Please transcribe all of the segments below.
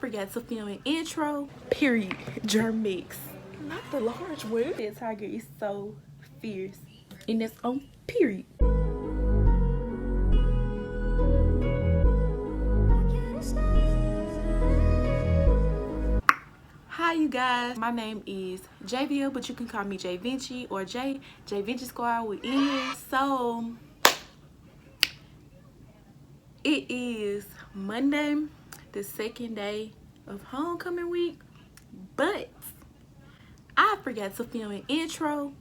forgot to film an intro. Period. Germ mix. Not the large one. That tiger is so fierce. And it's on period. Hi you guys, my name is JVL, but you can call me JVenChi or JVenChi Squad with N. So it is Monday, the second day of homecoming week, but I forgot to film an intro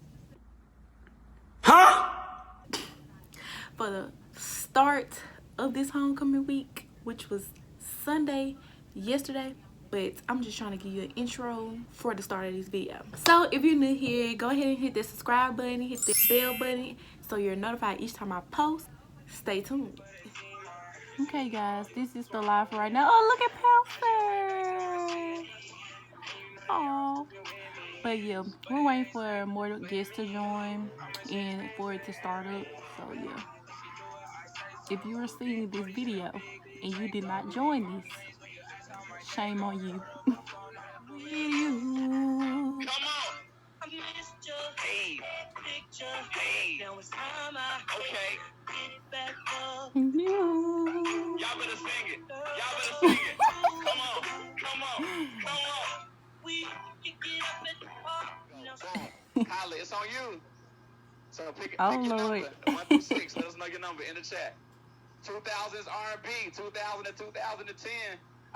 for the start of this homecoming week, which was Sunday yesterday. But I'm just trying to give you an intro for the start of this video. So if you're new here, go ahead and hit the subscribe button, hit the bell button so you're notified each time I post. Stay tuned. Okay guys, this is the live for right now. Oh, look at Panther. Oh, but yeah, we're waiting for more guests to join and for it to start up. So yeah, if you are seeing this video and you did not join this, shame on you. Come on. I missed your picture. Hey. Now it's time okay. Get it back up. Y'all better sing it. Y'all better sing it. Come on. Come on. Come on. We can get up at the park. Holly, it's on you. So pick your number. 1 through 6. Let us know your number in the chat. 2000s R&B, 2000 to 2010.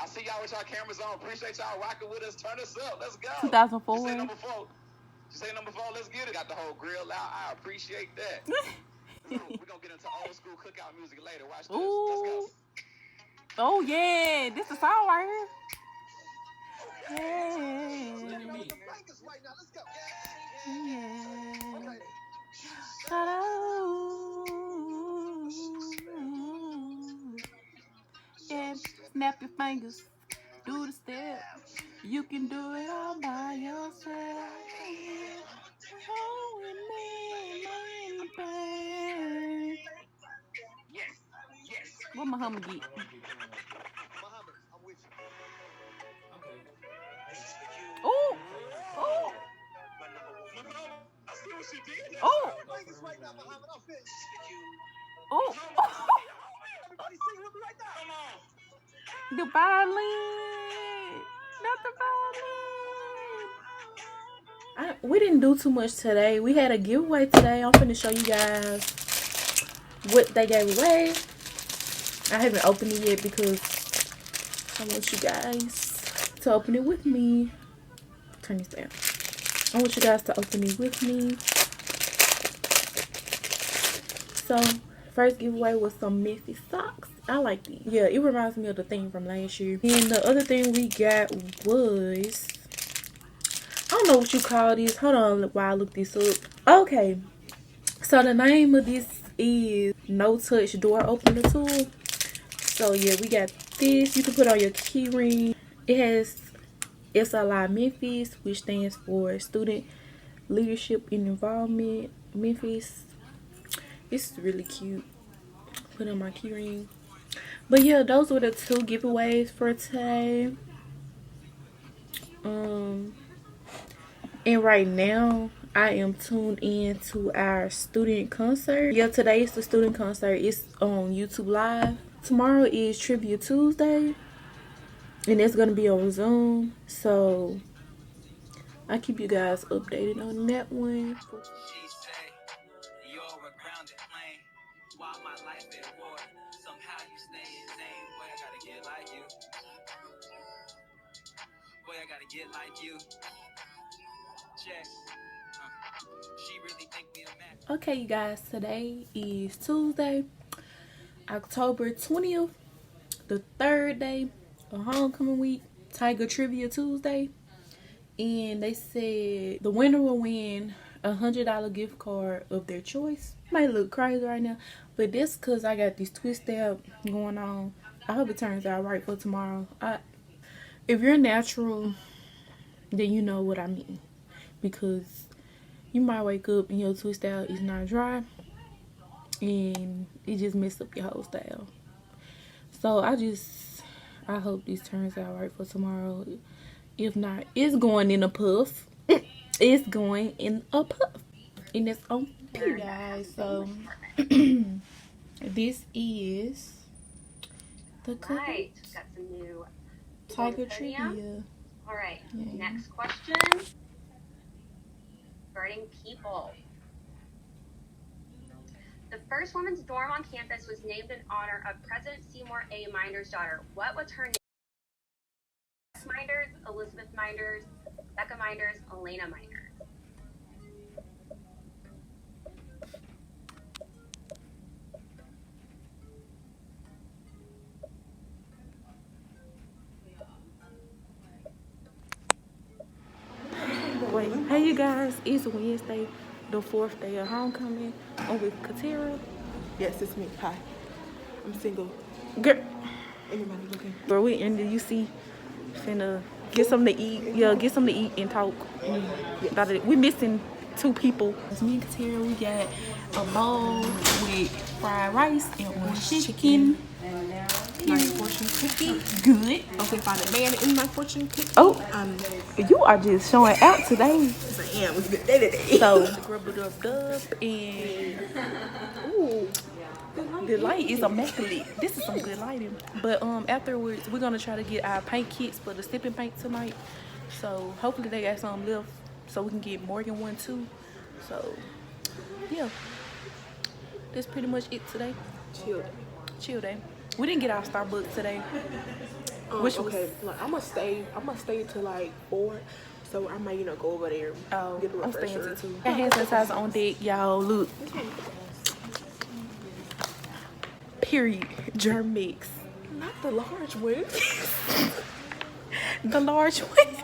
I see y'all with y'all cameras on. Appreciate y'all rocking with us. Turn us up. Let's go. 2004. You say number 4. You say number 4. Let's get it. Got the whole grill out. I appreciate that. We're going to get into old school cookout music later. Watch this. Ooh. Let's go. Oh, yeah. This is the song right here. Yeah. Let's go. Yeah. Okay. Yeah, snap your fingers, do the step. You can do it all by yourself. Oh, Yes. Yes. what Muhammad get? Muhammad, I'm with you. Okay. Oh, oh, I see what she did. oh, Fingers right now, Muhammad. I'm finished. oh. Everybody sing with me right now. Come on. The violin, not the violin. We didn't do too much today. We had a giveaway today. I'm finna show you guys what they gave away. I haven't opened it yet because I want you guys to open it with me. Turn this down. I want you guys to open it with me. So, first giveaway was some Memphis socks. I like these. Yeah, it reminds me of the thing from last year. And the other thing we got was, I don't know what you call this. Hold on while I look this up. Okay. So the name of this is No Touch Door Opener Tool. So yeah, we got this. You can put on your key ring. It has SLI Memphis, which stands for Student Leadership and Involvement Memphis. It's really cute. Put on my key ring. But yeah, those were the 2 giveaways for today. And right now I am tuned in to our student concert. Yeah, today is the student concert. It's on YouTube Live. Tomorrow is Trivia Tuesday, and it's gonna be on Zoom. So I keep you guys updated on that one. Get like you. She really think me a man. Okay, you guys, today is Tuesday, October 20th, the 3rd day of homecoming week, Tiger Trivia Tuesday. And they said the winner will win a $100 gift card of their choice. Might look crazy right now, but that's because I got this twist tab going on. I hope it turns out right for tomorrow. If you're natural, then you know what I mean, because you might wake up and your twist out is not dry and it just messed up your whole style. So I I hope this turns out right for tomorrow. If not, it's going in a puff. It's going in a puff. And it's on period, guys. So this is the Right. Got some new Tiger trivia. All right. Next question. Regarding people. The first women's dorm on campus was named in honor of President Seymour A. Minder's daughter. What was her name? Minders, Elizabeth Minders, Becca Minders, Elena Minders. Wait, hey you guys, it's Wednesday, the 4th day of homecoming. I'm with Katira. Yes, it's me. Hi. I'm single. Girl, Anybody looking? bro, we in the UC finna get something to eat. Yeah, get something to eat and talk. We missing 2 people. It's me and Katira. We got a bowl with fried rice and orange chicken. Nice fortune cookie. Good. Okay, find a man in my fortune cookie. Oh, you are just showing out today. Yes, I am. It's a good day today. So, rub it up, and ooh, the light is immaculate. This is some good lighting. But afterwards, we're gonna try to get our paint kits for the sipping paint tonight. So hopefully they got some left, so we can get more than one too. So yeah, that's pretty much it today. Chill day. We didn't get our Starbucks today. Which was okay. Like, I'm gonna stay till like 4. So I might, go over there. Get a I'm staying refresher. till 2. Got hand sanitizer on deck, y'all. Look. Period. Germ mix. Not the large one. The large one.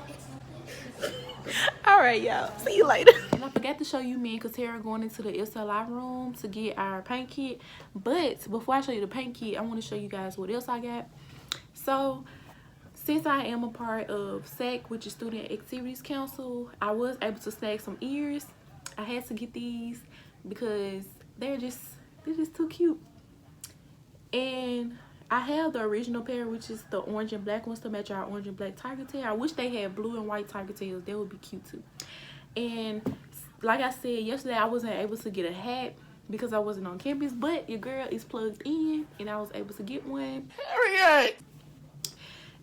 All right, y'all. See you later. And I forgot to show you me and Katara going into the SLI room to get our paint kit. But before I show you the paint kit, I want to show you guys what else I got. So, since I am a part of SAC, which is Student Activities Council, I was able to snag some ears. I had to get these because they're just too cute. And I have the original pair, which is the orange and black ones to match our orange and black tiger tail. I wish they had blue and white tiger tails. That would be cute too. And like I said yesterday, I wasn't able to get a hat because I wasn't on campus, but your girl is plugged in and I was able to get one. Period.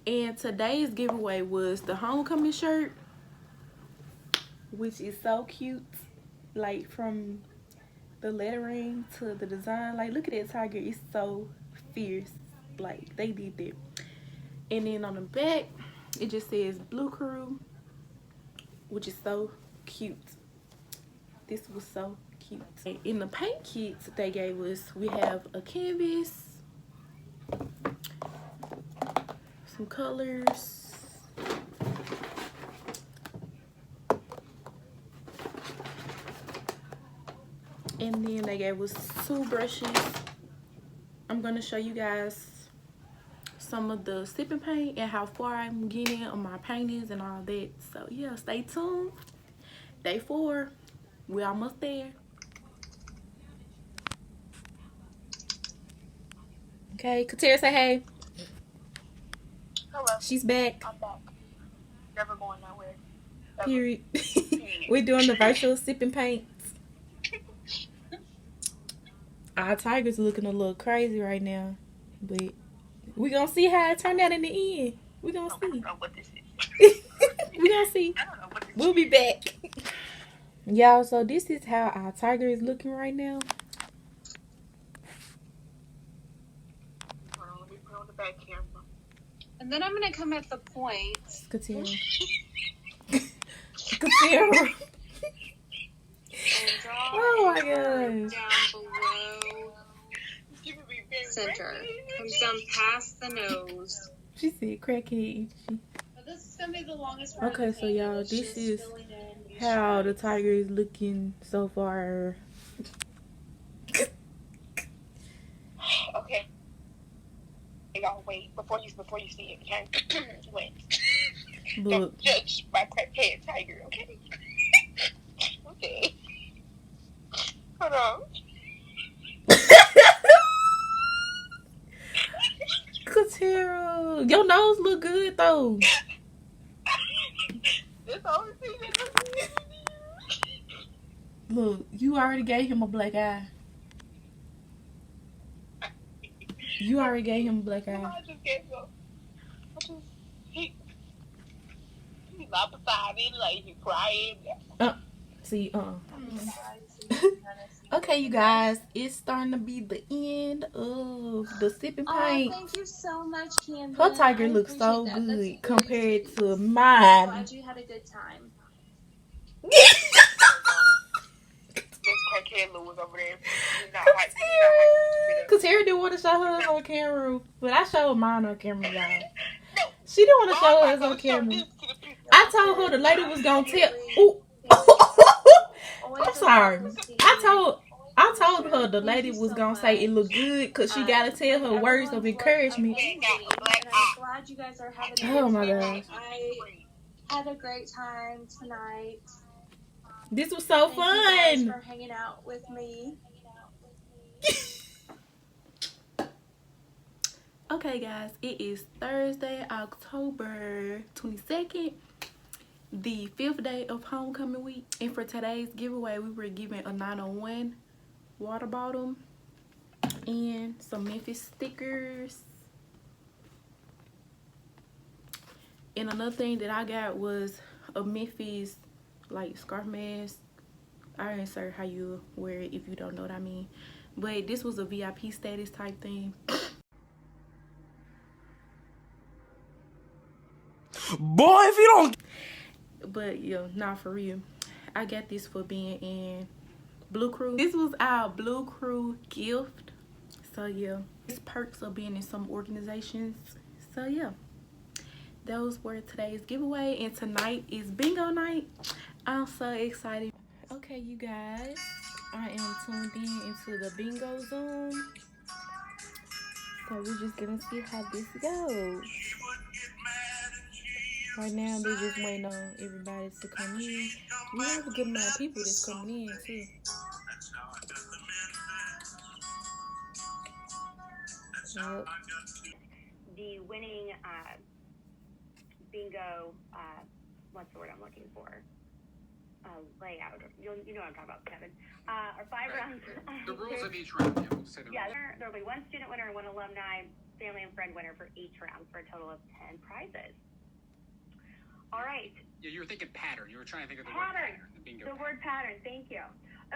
And today's giveaway was the homecoming shirt, which is so cute. Like from the lettering to the design. Like look at that tiger. It's so fierce. Like they did that. And then on the back, it just says Blue Crew, which is so cute. This was so cute. In the paint kits they gave us, we have a canvas, some colors, and then they gave us 2 brushes. I'm gonna show you guys some of the sipping paint and how far I'm getting on my paintings and all that. So yeah, stay tuned. Day 4, we're almost there. Okay, Katera, say hey. Hello. She's back. I'm back. Never going nowhere. Period. We're doing the virtual sipping paints. Our tiger's looking a little crazy right now, but we gonna see how it turned out in the end. We gonna see. I don't know what this is. We gonna see. I don't know what this We'll be back. Y'all, so this is how our tiger is looking right now. Hold on, let me put on the back camera. And then I'm gonna come at the point. Katera. Katera. And draw Oh my a curve gosh. down below center. Comes down past the nose. She said crackhead. This is gonna be the longest part. Okay, so y'all, this is how the tiger is looking so far. Okay. Y'all wait before you see it, okay? Wait. Look. Don't judge my crackhead tiger, okay? Okay. Hold on. Katero, Your nose look good though. That's the only thing that looks good. Look, you already gave him a black eye. You already gave him a black eye. I just gave him. He's not beside me, like he's crying. See, Okay, you guys, it's starting to be the end of the sipping pint. Thank you so much, Camden. Her tiger looks so good compared to I'm mine. glad you had a good time. This crackhead Lou was over there. Because Harry didn't want to show hers on camera, but I showed mine on camera, y'all. She didn't want to show hers on camera. I told her the lady was gonna tell. Ooh. I'm sorry. I told her the lady was gonna say it looked good because she gotta tell her words of encouragement. And I'm glad you guys are having a good Oh my time. gosh. I had a great time tonight. This was so Thank you guys fun. for hanging out with me. Okay, guys, it is Thursday, October 22nd, the 5th day of homecoming week. And for today's giveaway, we were giving a 901 water bottle and some Memphis stickers. And another thing that I got was a Memphis like scarf mask. I insert how you wear it if you don't know what I mean. But this was a VIP status type thing. Boy, if you don't. But yeah, not for real. I got this for being in Blue Crew. This was our Blue Crew gift. So yeah, it's perks of being in some organizations. So yeah, those were today's giveaway. And tonight is bingo night. I'm so excited. Okay, you guys, I am tuned in into the bingo zone. So we're just gonna see how this goes. Right now, they're just waiting on everybody to come in. We have a good amount of people that's coming in, too. Yep. The winning bingo, what's the word I'm looking for? Layout. You know what I'm talking about, Kevin. Our 5 rounds. The rules of each round. Yeah, we'll say the Yeah, rules. there'll be 1 student winner and 1 alumni, family and friend winner for each round for a total of 10 prizes. All right. Yeah, you were thinking pattern. You were trying to think of the Pattern. word pattern. The bingo. The word pattern. Thank you.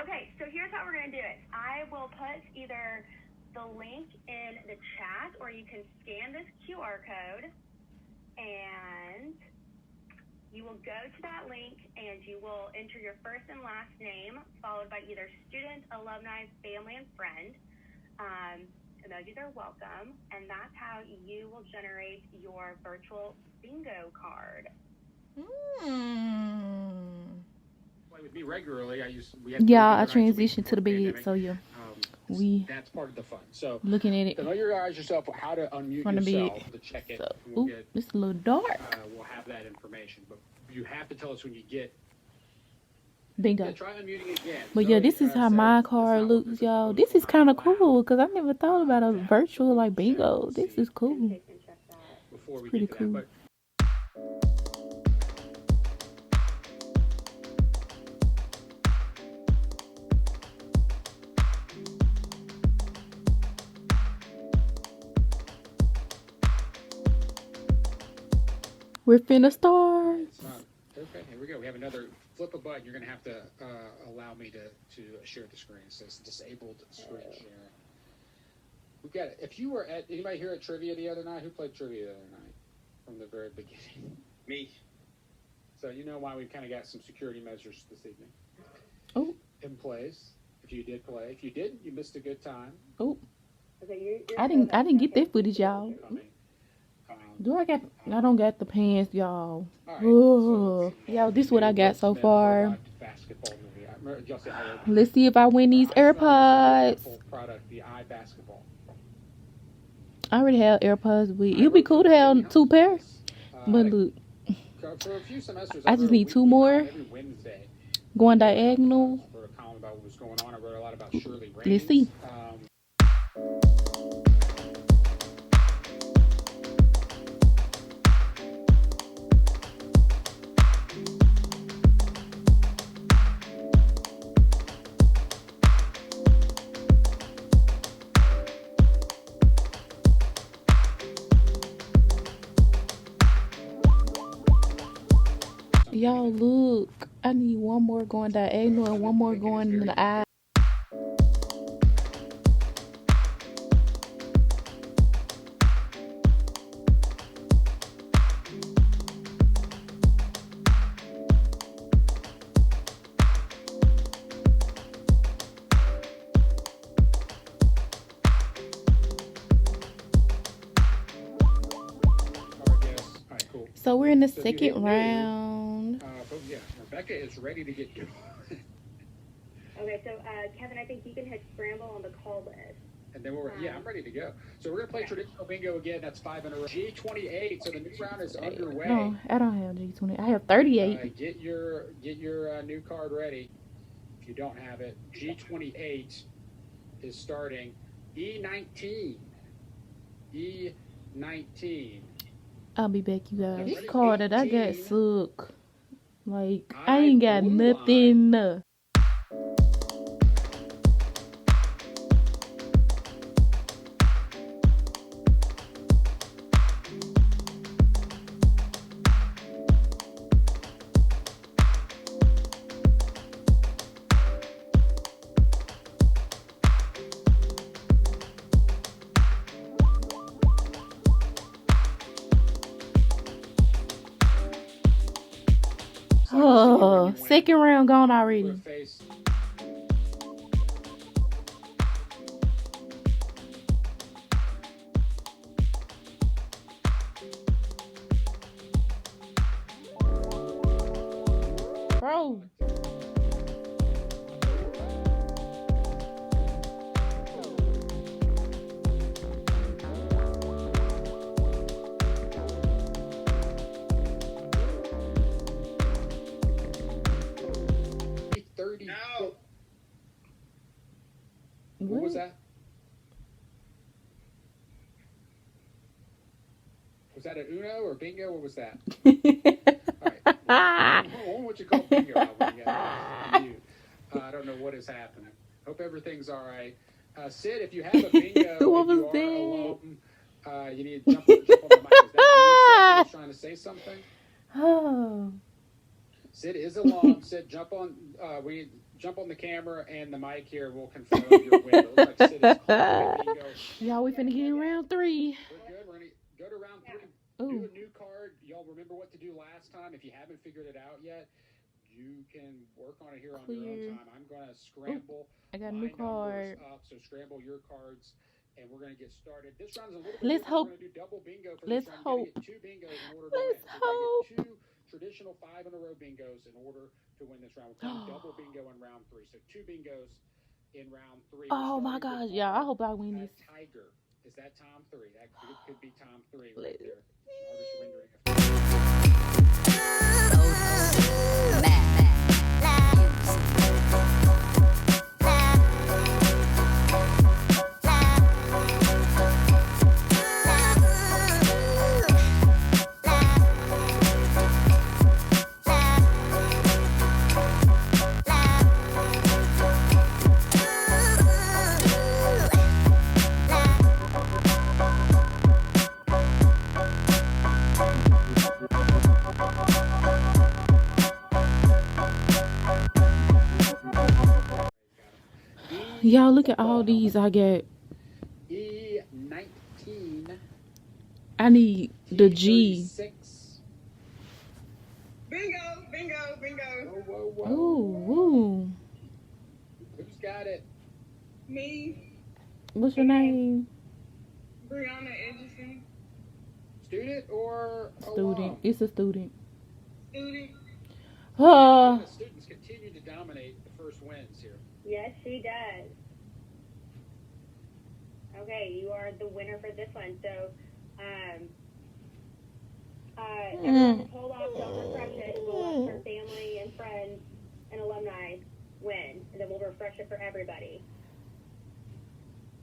Okay, so here's how we're going to do it. I will put either the link in the chat or you can scan this QR code and you will go to that link and you will enter your first and last name followed by either student, alumni, family, and friend. Emojis are welcome, and that's how you will generate your virtual bingo card. Play with me regularly. I transitioned to the bed, so yeah. That's part of the fun. So Looking at it familiarize yourself with how to unmute from the yourself bed. to check it. So, We'll ooh, get, it's a little dark. we'll have that information, but you have to tell us when you get. Bingo. Yeah, try unmuting again. But yeah, this is how my card looks, y'all. This is kind of cool because I never thought about a virtual like bingo. This is cool. Before we Pretty get to cool. that, We're finna start. okay, here we go. We have another flip a button. You're going to have to allow me to share the screen. It says disabled screen share. We've got, if you were at, anybody here at trivia the other night? Who played trivia the other night from the very beginning? Me. So you know why we've kind of got some security measures this evening. Oh. In place. If you did play. If you didn't, you missed a good time. Oh. Okay, I didn't get that footage, y'all. Coming. I don't got the pants, y'all. All right, Oh. so, Y'all, this is what I got so far. Basketball movie. I remember, y'all say how it- Let's see if I win these AirPods. Product, the iBasketball. I already have AirPods, but it'd be cool to have 2 pairs. But look, For a few semesters, I just need 2 more. Every Wednesday, Going diagonal. I wrote a column about what was going on. I wrote a lot about Shirley Raines. Let's see. Y'all look. I need one more going diagonal and one more going in the eye. So we're in the second round. But yeah, Rebecca is ready to get going. Okay, so Kevin, I think you can hit scramble on the call list. And then I'm ready to go. So we're gonna play traditional bingo again. That's 5 in a row. G28. So the new round is underway. No, I don't have G28. I have 38. Get your new card ready. If you don't have it, G28 is starting. E19. E19. I'll be back, you guys. This card that I got suck. Like, I ain't got nothing. Oh, second round gone already. Bro. No. What was that? Was that an Uno or bingo? What was that? All right. What you call bingo? I don't know what is happening. Hope everything's all right. Sid, if you have a bingo, What was you are that? alone, you need to jump on the mic. Is that you, Sid, trying to say something? Oh. Sid is alone. Sid, jump on the camera and the mic here. We'll confirm your win. It looks like Sid is calling bingo. Y'all, we finna get in round 3. We're good. We're gonna go to round 3. Ooh. Do a new card. Y'all remember what to do last time. If you haven't figured it out yet, you can work on it here on your own time. I'm gonna scramble. I got a new card. Up, so scramble your cards, and we're gonna get started. This round's a little bit. Let's hope. We're gonna do double bingo for Let's this round. hope. Get 2 bingos in order to Let's win. hope. Get 2 traditional 5 in a row bingos in order to win this round. We're playing double bingo in round 3. So 2 bingos in round 3. Oh my gosh, y'all! I hope I win this. Tiger. Is that Tom 3? That could be Tom 3 right there. Y'all, look at all these I got. E19. I need the G. Bingo, bingo, bingo. Whoa, whoa, whoa. Ooh. Who's got it? Me, What's your name? Brianna Edgerton. Student or Student. alum? It's a student. Student. Oh. The students continue to dominate the first wins here. Yes, she does. Okay, you are the winner for this one. So, everyone hold off, don't refresh it. We'll let her family and friends and alumni win, and then we'll refresh it for everybody.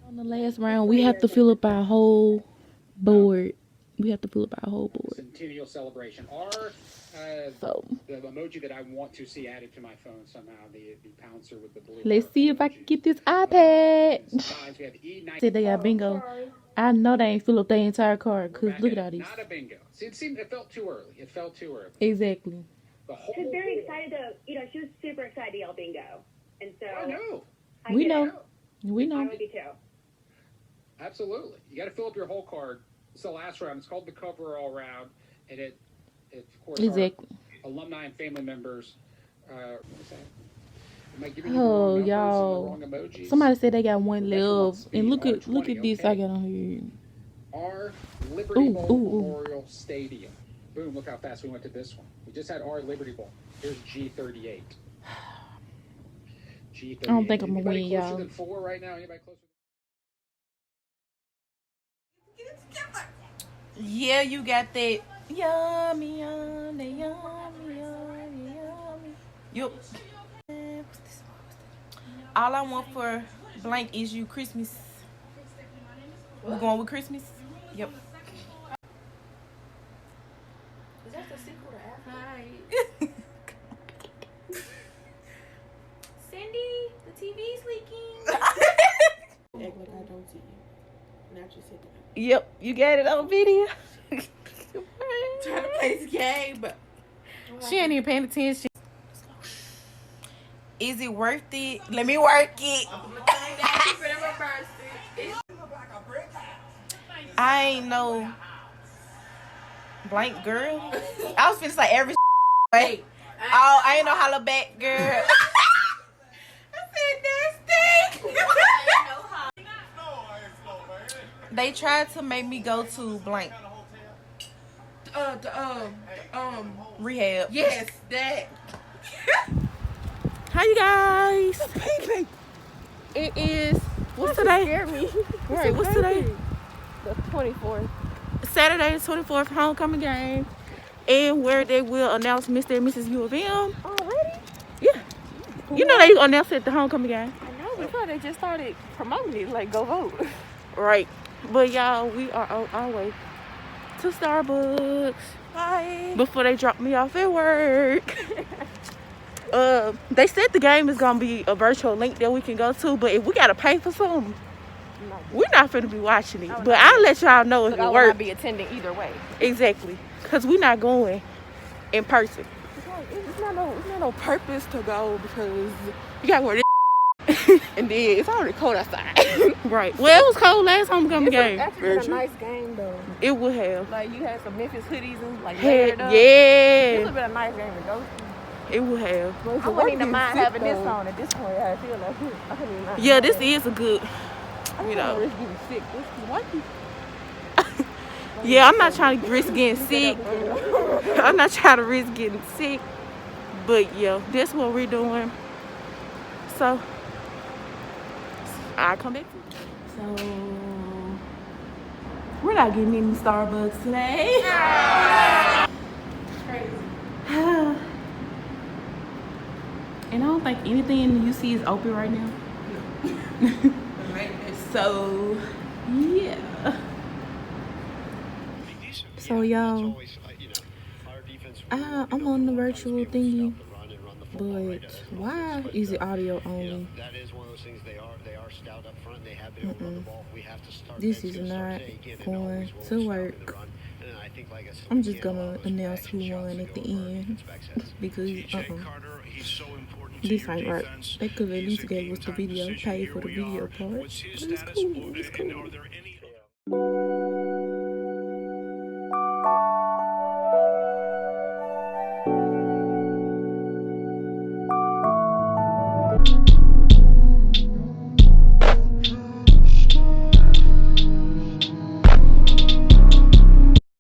On the last round, we have to fill up our whole board. We have to fill up our whole board. Centennial celebration. The emoji that I want to see added to my phone somehow, the pouncer with the blue. Let's see if I can get this iPad. We have E19. Said they got bingo. I know they ain't fill up their entire card, because look at all these. Not a bingo. See, it felt too early. Exactly. The whole. She's very excited to, she was super excited to yell bingo. And so. I know. We know. We know. I would be too. Absolutely. You got to fill up your whole card. It's the last round. It's called the cover all round. And it of course, exactly. Our alumni and family members. What's that? Am I giving Oh, you the y'all. wrong emojis? Somebody said they got one love. And look at this okay. I got on here. Our Liberty Bowl Memorial Stadium. Boom, look how fast we went to this one. We just had our Liberty Bowl. Here's G38. G38. I don't think I'm going to win, Anybody y'all. closer than 4 right now? Anybody closer? Yeah, you got that. Yummy, yummy, yummy, yummy, yummy. Yup. All I want for blank is you Christmas. We're going with Christmas? Yep. Is that the sequel to After? Hi. Cindy, the TV's leaking. Act like I don't see you. Not just sit down. Yep, you got it on video. Trying to play this game, but She ain't even paying attention. Is it worth it? Let me work it. I ain't no blank girl. I was finna say every way. Oh, I ain't no holla back girl. I said nasty. They tried to make me go to blank. Rehab. yes, that. Hi you guys. It is what's today? Scare me. Right, what's today? The 24th. Saturday the 24th homecoming game. And where they will announce Mr. and Mrs. U of M. Already? Yeah. You know they announce it at the homecoming game. I know, before they just started promoting it, like, go vote. Right. But y'all, we are on our way to Starbucks. Bye. Before they drop me off at work. They said the game is gonna be a virtual link that we can go to, but if we gotta pay for something, we're not finna be watching it. But I'll let y'all know if it I will works. not be attending either way. Exactly. Cause we're not going in person. It's not no purpose to go because You gotta wear this. and then it's already cold outside. Right. Well, it was cold last homecoming game. Actually, it's a nice game though. It would have. Like you had some Memphis hoodies and like Heck layered up. This would yeah. have been a nice game to go to. It would have. I wouldn't even mind having this on at this point. I feel like I couldn't even mind. Yeah, this is a good. You know. Risk getting sick. What? Yeah, I'm not trying to risk getting sick. I'm not trying to risk getting sick. But yeah, that's what we're doing. So I come back. So we're not getting any Starbucks today. Crazy. And I don't think anything in the UC is open right now. So yeah. So y'all, I'm on the virtual thingy, but why is it audio only? That is one of those things. They are stout up front. They have been able to run the ball. We have to start. This is not going to work. I'm just gonna announce who won at the end because this ain't right. They could at least gave us the video, paid for the video part. But it's cool. It's cool.